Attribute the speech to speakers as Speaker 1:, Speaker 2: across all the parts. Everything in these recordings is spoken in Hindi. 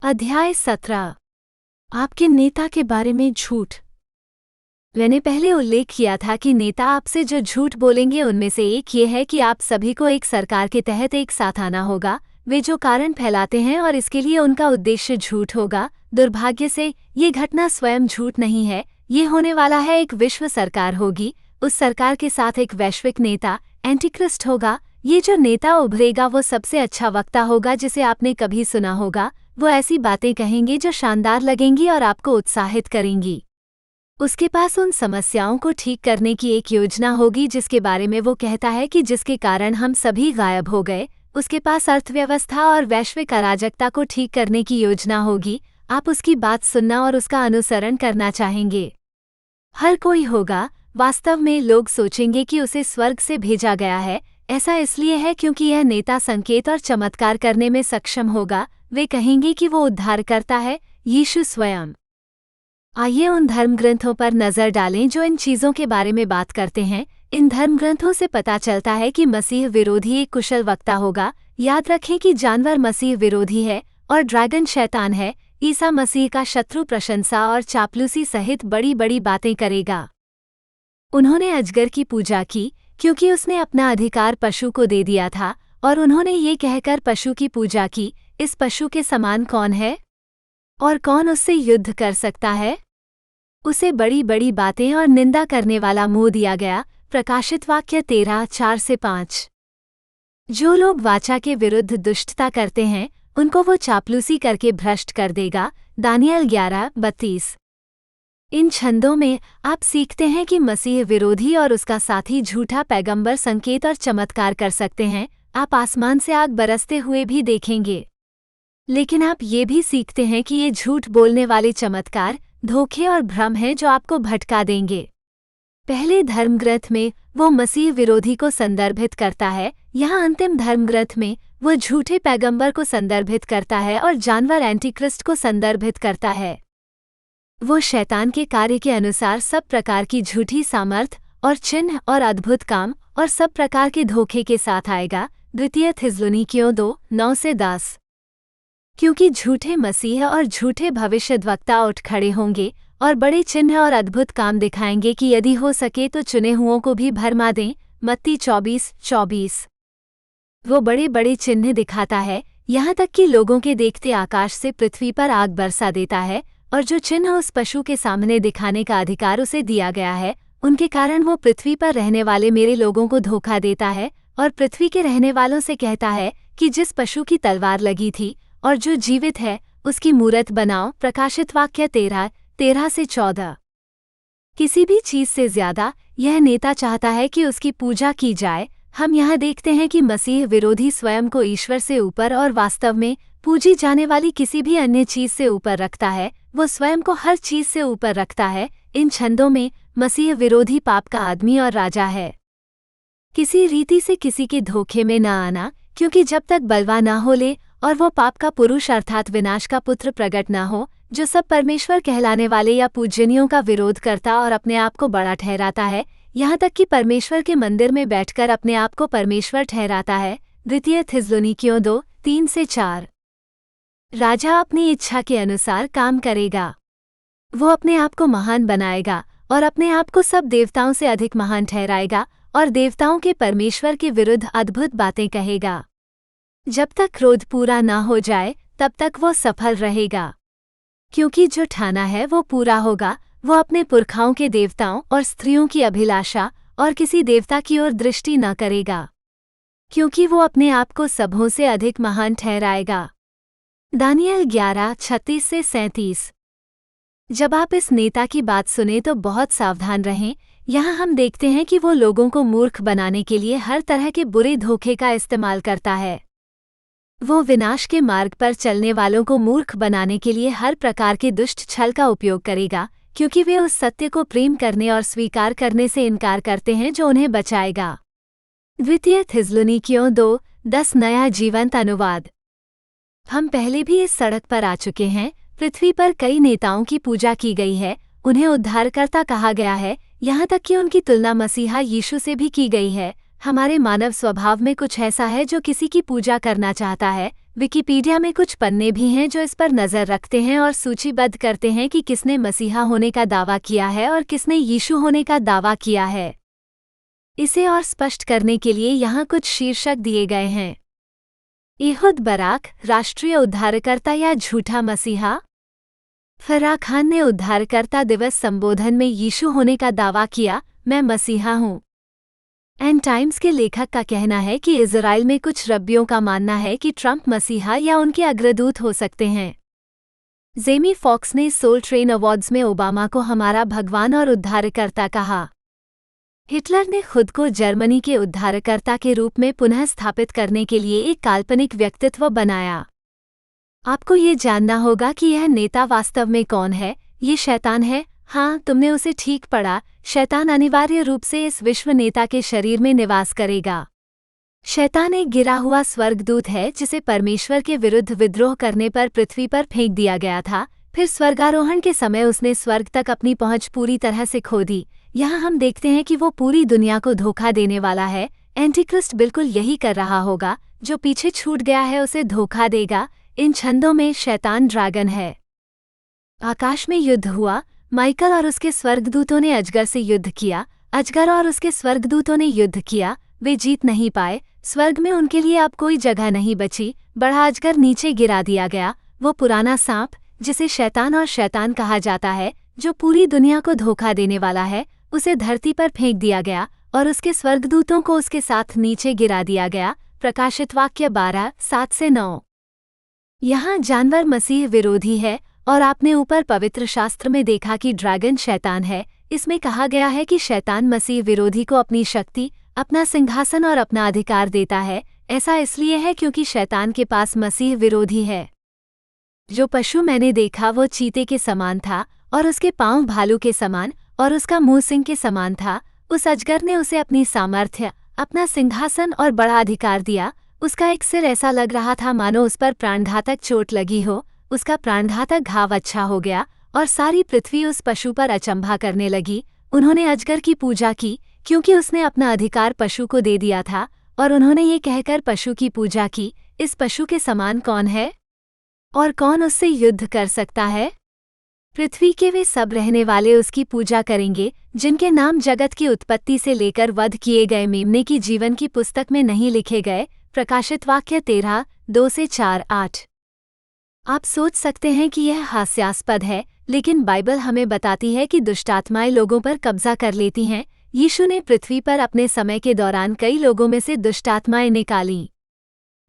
Speaker 1: अध्याय 17। आपके नेता के बारे में झूठ। मैंने पहले उल्लेख किया था कि नेता आपसे जो झूठ बोलेंगे उनमें से एक ये है कि आप सभी को एक सरकार के तहत एक साथ आना होगा। वे जो कारण फैलाते हैं और इसके लिए उनका उद्देश्य झूठ होगा। दुर्भाग्य से ये घटना स्वयं झूठ नहीं है। ये होने वाला है, एक विश्व सरकार होगी। उस सरकार के साथ एक वैश्विक नेता एंटीक्रिस्ट होगा। ये जो नेता उभरेगा वो सबसे अच्छा वक्ता होगा जिसे आपने कभी सुना होगा। वो ऐसी बातें कहेंगे जो शानदार लगेंगी और आपको उत्साहित करेंगी। उसके पास उन समस्याओं को ठीक करने की एक योजना होगी जिसके बारे में वो कहता है कि जिसके कारण हम सभी गायब हो गए। उसके पास अर्थव्यवस्था और वैश्विक अराजकता को ठीक करने की योजना होगी। आप उसकी बात सुनना और उसका अनुसरण करना चाहेंगे। हर कोई होगा। वास्तव में लोग सोचेंगे कि उसे स्वर्ग से भेजा गया है। ऐसा इसलिए है क्योंकि यह नेता संकेत और चमत्कार करने में सक्षम होगा। वे कहेंगे कि वो उद्धारकर्ता है, यीशु स्वयं। आइए उन धर्मग्रंथों पर नजर डालें जो इन चीजों के बारे में बात करते हैं। इन धर्मग्रंथों से पता चलता है कि मसीह विरोधी एक कुशल वक्ता होगा। याद रखें कि जानवर मसीह विरोधी है और ड्रैगन शैतान है। ईसा मसीह का शत्रु प्रशंसा और चापलूसी सहित बड़ी बड़ी बातें करेगा। उन्होंने अजगर की पूजा की क्योंकि उसने अपना अधिकार पशु को दे दिया था, और उन्होंने ये कहकर पशु की पूजा की, इस पशु के समान कौन है और कौन उससे युद्ध कर सकता है। उसे बड़ी बड़ी बातें और निंदा करने वाला मुंह दिया गया। प्रकाशित वाक्य 13:4-5। जो लोग वाचा के विरुद्ध दुष्टता करते हैं उनको वो चापलूसी करके भ्रष्ट कर देगा। दानियल 11:32। इन छंदों में आप सीखते हैं कि मसीह विरोधी और उसका साथी झूठा पैगंबर संकेत और चमत्कार कर सकते हैं। आप आसमान से आग बरसते हुए भी देखेंगे। लेकिन आप ये भी सीखते हैं कि ये झूठ बोलने वाले चमत्कार, धोखे और भ्रम हैं जो आपको भटका देंगे। पहले धर्मग्रंथ में वो मसीह विरोधी को संदर्भित करता है। यहाँ अंतिम धर्मग्रंथ में वो झूठे पैगंबर को संदर्भित करता है और जानवर एंटीक्रिस्ट को संदर्भित करता है। वो शैतान के कार्य के अनुसार सब प्रकार की झूठी सामर्थ और चिन्ह और अद्भुत काम और सब प्रकार के धोखे के साथ आएगा। द्वितीय थिस्सलुनीकियों 2:9-10। क्योंकि झूठे मसीह और झूठे भविष्यद्वक्ता उठ खड़े होंगे और बड़े चिन्ह और अद्भुत काम दिखाएंगे कि यदि हो सके तो चुने हुओं को भी भरमा दें। मत्ती 24:24। वो बड़े बड़े चिन्ह दिखाता है, यहाँ तक कि लोगों के देखते आकाश से पृथ्वी पर आग बरसा देता है। और जो चिन्ह उस पशु के सामने दिखाने का अधिकार उसे दिया गया है, उनके कारण वो पृथ्वी पर रहने वाले मेरे लोगों को धोखा देता है और पृथ्वी के रहने वालों से कहता है कि जिस पशु की तलवार लगी थी और जो जीवित है उसकी मूरत बनाओ। प्रकाशित वाक्य 13:13-14। किसी भी चीज से ज्यादा यह नेता चाहता है कि उसकी पूजा की जाए। हम यहाँ देखते हैं कि मसीह विरोधी स्वयं को ईश्वर से ऊपर और वास्तव में पूजी जाने वाली किसी भी अन्य चीज से ऊपर रखता है। वो स्वयं को हर चीज से ऊपर रखता है। इन छंदों में मसीह विरोधी पाप का आदमी और राजा है। किसी रीति से किसी के धोखे में न आना, क्योंकि जब तक बलवा न हो ले और वो पाप का पुरुष अर्थात विनाश का पुत्र प्रकट न हो, जो सब परमेश्वर कहलाने वाले या पूजनीयों का विरोध करता और अपने आप को बड़ा ठहराता है, यहाँ तक कि परमेश्वर के मंदिर में बैठकर अपने आप को परमेश्वर ठहराता है। द्वितीय थिस्सलुनीकियों 2:3-4। राजा अपनी इच्छा के अनुसार काम करेगा। वो अपने आप को महान बनाएगा और अपने आप को सब देवताओं से अधिक महान ठहराएगा और देवताओं के परमेश्वर के विरुद्ध अद्भुत बातें कहेगा। जब तक क्रोध पूरा न हो जाए तब तक वो सफल रहेगा, क्योंकि जो ठाना है वो पूरा होगा। वो अपने पुरखाओं के देवताओं और स्त्रियों की अभिलाषा और किसी देवता की ओर दृष्टि न करेगा, क्योंकि वो अपने आप को सबों से अधिक महान ठहराएगा। दानियल 11:36-37। जब आप इस नेता की बात सुने तो बहुत सावधान रहें। यहाँ हम देखते हैं कि वो लोगों को मूर्ख बनाने के लिए हर तरह के बुरे धोखे का इस्तेमाल करता है। वो विनाश के मार्ग पर चलने वालों को मूर्ख बनाने के लिए हर प्रकार के दुष्ट छल का उपयोग करेगा, क्योंकि वे उस सत्य को प्रेम करने और स्वीकार करने से इनकार करते हैं जो उन्हें बचाएगा। द्वितीय थिस्सलुनीकियों 2:10 नया जीवंत अनुवाद। हम पहले भी इस सड़क पर आ चुके हैं। पृथ्वी पर कई नेताओं की पूजा की गई है, उन्हें उद्धारकर्ता कहा गया है, यहाँ तक कि उनकी तुलना मसीहा यीशु से भी की गई है। हमारे मानव स्वभाव में कुछ ऐसा है जो किसी की पूजा करना चाहता है, विकिपीडिया में कुछ पन्ने भी हैं जो इस पर नज़र रखते हैं और सूचीबद्ध करते हैं कि किसने मसीहा होने का दावा किया है और किसने यीशु होने का दावा किया है। इसे और स्पष्ट करने के लिए यहाँ कुछ शीर्षक दिए गए हैं। एहुद बराक, राष्ट्रीय उद्धारकर्ता या झूठा मसीहा। फराह खान ने उद्धारकर्ता दिवस संबोधन में यीशु होने का दावा किया, मैं मसीहा हूँ। एंड टाइम्स के लेखक का कहना है कि इजराइल में कुछ रब्बियों का मानना है कि ट्रंप मसीहा या उनके अग्रदूत हो सकते हैं। जेमी फॉक्स ने सोल ट्रेन अवार्ड्स में ओबामा को हमारा भगवान और उद्धारकर्ता कहा। हिटलर ने खुद को जर्मनी के उद्धारकर्ता के रूप में पुनः स्थापित करने के लिए एक काल्पनिक व्यक्तित्व बनाया। आपको ये जानना होगा कि यह नेता वास्तव में कौन है। ये शैतान है। हाँ, तुमने उसे ठीक पढ़ा। शैतान अनिवार्य रूप से इस विश्व नेता के शरीर में निवास करेगा। शैतान एक गिरा हुआ स्वर्गदूत है जिसे परमेश्वर के विरुद्ध विद्रोह करने पर पृथ्वी पर फेंक दिया गया था। फिर स्वर्गारोहण के समय उसने स्वर्ग तक अपनी पहुंच पूरी तरह से खो दी। यहाँ हम देखते हैं कि वो पूरी दुनिया को धोखा देने वाला है। एंटीक्रिस्ट बिल्कुल यही कर रहा होगा। जो पीछे छूट गया है उसे धोखा देगा। इन छंदों में शैतान ड्रैगन है। आकाश में युद्ध हुआ। माइकल और उसके स्वर्गदूतों ने अजगर से युद्ध किया। अजगर और उसके स्वर्गदूतों ने युद्ध किया। वे जीत नहीं पाए। स्वर्ग में उनके लिए अब कोई जगह नहीं बची। बड़ा अजगर नीचे गिरा दिया गया। वो पुराना सांप जिसे शैतान और शैतान कहा जाता है, जो पूरी दुनिया को धोखा देने वाला है, उसे धरती पर फेंक दिया गया और उसके स्वर्गदूतों को उसके साथ नीचे गिरा दिया गया। प्रकाशित वाक्य 12:7-9। यहाँ जानवर मसीह विरोधी है और आपने ऊपर पवित्र शास्त्र में देखा कि ड्रैगन शैतान है। इसमें कहा गया है कि शैतान मसीह विरोधी को अपनी शक्ति, अपना सिंहासन और अपना अधिकार देता है। ऐसा इसलिए है क्योंकि शैतान के पास मसीह विरोधी है। जो पशु मैंने देखा वो चीते के समान था और उसके पांव भालू के समान और उसका मुंह सिंह के समान था। उस अजगर ने उसे अपनी सामर्थ्य, अपना सिंहासन और बड़ा अधिकार दिया। उसका एक सिर ऐसा लग रहा था मानो उस पर प्राणघातक चोट लगी हो। उसका प्राणघातक घाव अच्छा हो गया और सारी पृथ्वी उस पशु पर अचंभा करने लगी। उन्होंने अजगर की पूजा की क्योंकि उसने अपना अधिकार पशु को दे दिया था और उन्होंने ये कहकर पशु की पूजा की, इस पशु के समान कौन है और कौन उससे युद्ध कर सकता है? पृथ्वी के वे सब रहने वाले उसकी पूजा करेंगे जिनके नाम जगत की उत्पत्ति से लेकर वध किए गए मेमने की जीवन की पुस्तक में नहीं लिखे गए। प्रकाशित वाक्य 13:2-4-8। आप सोच सकते हैं कि यह हास्यास्पद है, लेकिन बाइबल हमें बताती है कि दुष्टात्माएं लोगों पर कब्जा कर लेती हैं। यीशु ने पृथ्वी पर अपने समय के दौरान कई लोगों में से दुष्टात्माएं निकालीं।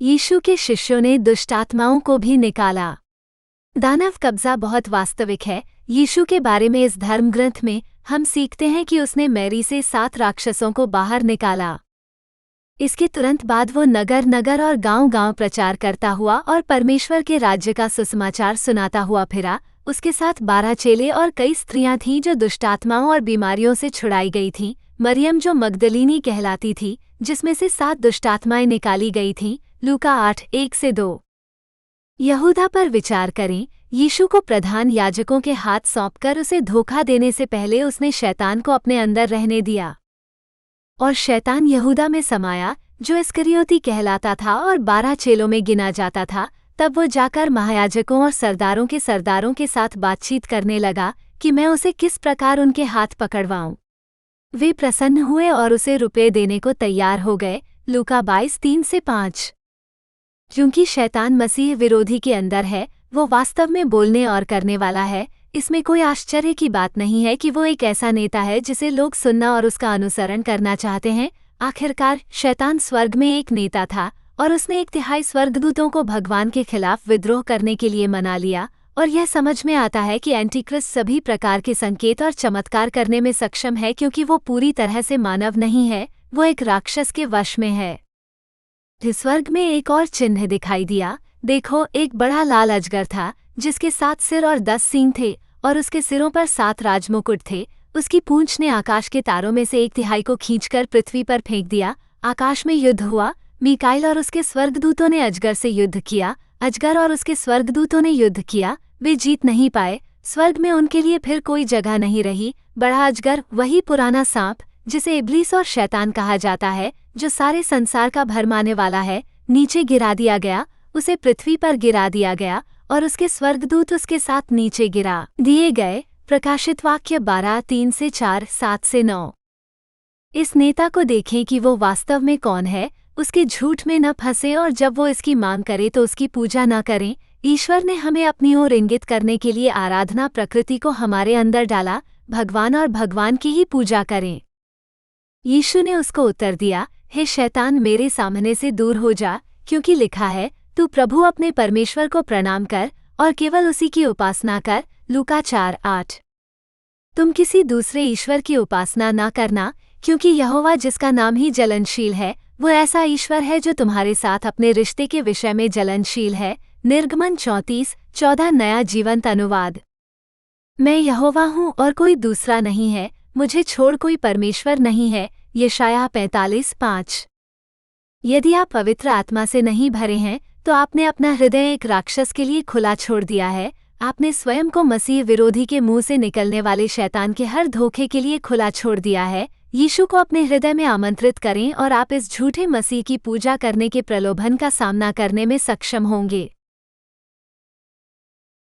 Speaker 1: यीशु के शिष्यों ने दुष्टात्माओं को भी निकाला। दानव कब्जा बहुत वास्तविक है। यीशु के बारे में इस धर्मग्रंथ में हम सीखते हैं कि उसने मैरी से 7 राक्षसों को बाहर निकाला। इसके तुरंत बाद वो नगर नगर और गांव-गांव प्रचार करता हुआ और परमेश्वर के राज्य का सुसमाचार सुनाता हुआ फिरा। उसके साथ 12 चेले और कई स्त्रियां थीं जो दुष्टात्माओं और बीमारियों से छुड़ाई गई थीं। मरियम जो मगदलीनी कहलाती थी, जिसमें से 7 दुष्टात्माएं निकाली गई थीं। लूका 8:1-2। यहूदा पर विचार करें। यीशु को प्रधान याजकों के हाथ सौंपकर उसे धोखा देने से पहले उसने शैतान को अपने अंदर रहने दिया और शैतान यहूदा में समाया, जो इस्करियोती कहलाता था और 12 चेलों में गिना जाता था। तब वो जाकर महायाजकों और सरदारों के साथ बातचीत करने लगा कि मैं उसे किस प्रकार उनके हाथ पकड़वाऊं। वे प्रसन्न हुए और उसे रुपए देने को तैयार हो गए। लूका 22:3-5। क्योंकि शैतान मसीह विरोधी के अंदर है, वो वास्तव में बोलने और करने वाला है। इसमें कोई आश्चर्य की बात नहीं है कि वो एक ऐसा नेता है जिसे लोग सुनना और उसका अनुसरण करना चाहते हैं। आखिरकार शैतान स्वर्ग में एक नेता था और उसने 1/3 स्वर्गदूतों को भगवान के खिलाफ विद्रोह करने के लिए मना लिया। और यह समझ में आता है कि एंटीक्रिस्ट सभी प्रकार के संकेत और चमत्कार करने में सक्षम है क्योंकि वो पूरी तरह से मानव नहीं है, वो एक राक्षस के वश में है। स्वर्ग में एक और चिन्ह दिखाई दिया। देखो, एक बड़ा लाल अजगर था जिसके 7 सिर और 10 सींग थे और उसके सिरों पर 7 राजमुकुट थे। उसकी पूंछ ने आकाश के तारों में से 1/3 को खींचकर पृथ्वी पर फेंक दिया। आकाश में युद्ध हुआ। मीकाइल और उसके स्वर्गदूतों ने अजगर से युद्ध किया। अजगर और उसके स्वर्गदूतों ने युद्ध किया। वे जीत नहीं पाए। स्वर्ग में उनके लिए फिर कोई जगह नहीं रही। बड़ा अजगर, वही पुराना सांप जिसे इब्लीस और शैतान कहा जाता है, जो सारे संसार का भरमाने वाला है, नीचे गिरा दिया गया। उसे पृथ्वी पर गिरा दिया गया और उसके स्वर्गदूत उसके साथ नीचे गिरा दिए गए। प्रकाशित वाक्य 12:3-4-7-9। इस नेता को देखें कि वो वास्तव में कौन है, उसके झूठ में न फंसे और जब वो इसकी मांग करे तो उसकी पूजा न करें। ईश्वर ने हमें अपनी ओर इंगित करने के लिए आराधना प्रकृति को हमारे अंदर डाला, भगवान और भगवान की ही पूजा करें। यीशु ने उसको उत्तर दिया, हे शैतान, मेरे सामने से दूर हो जा, क्योंकि लिखा है, तू प्रभु अपने परमेश्वर को प्रणाम कर और केवल उसी की उपासना कर। लूका 4:8। तुम किसी दूसरे ईश्वर की उपासना न करना, क्योंकि यहोवा जिसका नाम ही जलनशील है, वो ऐसा ईश्वर है जो तुम्हारे साथ अपने रिश्ते के विषय में जलनशील है। निर्गमन 34:14 नया जीवंत अनुवाद। मैं यहोवा हूँ और कोई दूसरा नहीं है, मुझे छोड़ कोई परमेश्वर नहीं है। यशायाह 45:5। यदि आप पवित्र आत्मा से नहीं भरे हैं तो आपने अपना हृदय एक राक्षस के लिए खुला छोड़ दिया है। आपने स्वयं को मसीह विरोधी के मुंह से निकलने वाले शैतान के हर धोखे के लिए खुला छोड़ दिया है। यीशु को अपने हृदय में आमंत्रित करें और आप इस झूठे मसीह की पूजा करने के प्रलोभन का सामना करने में सक्षम होंगे।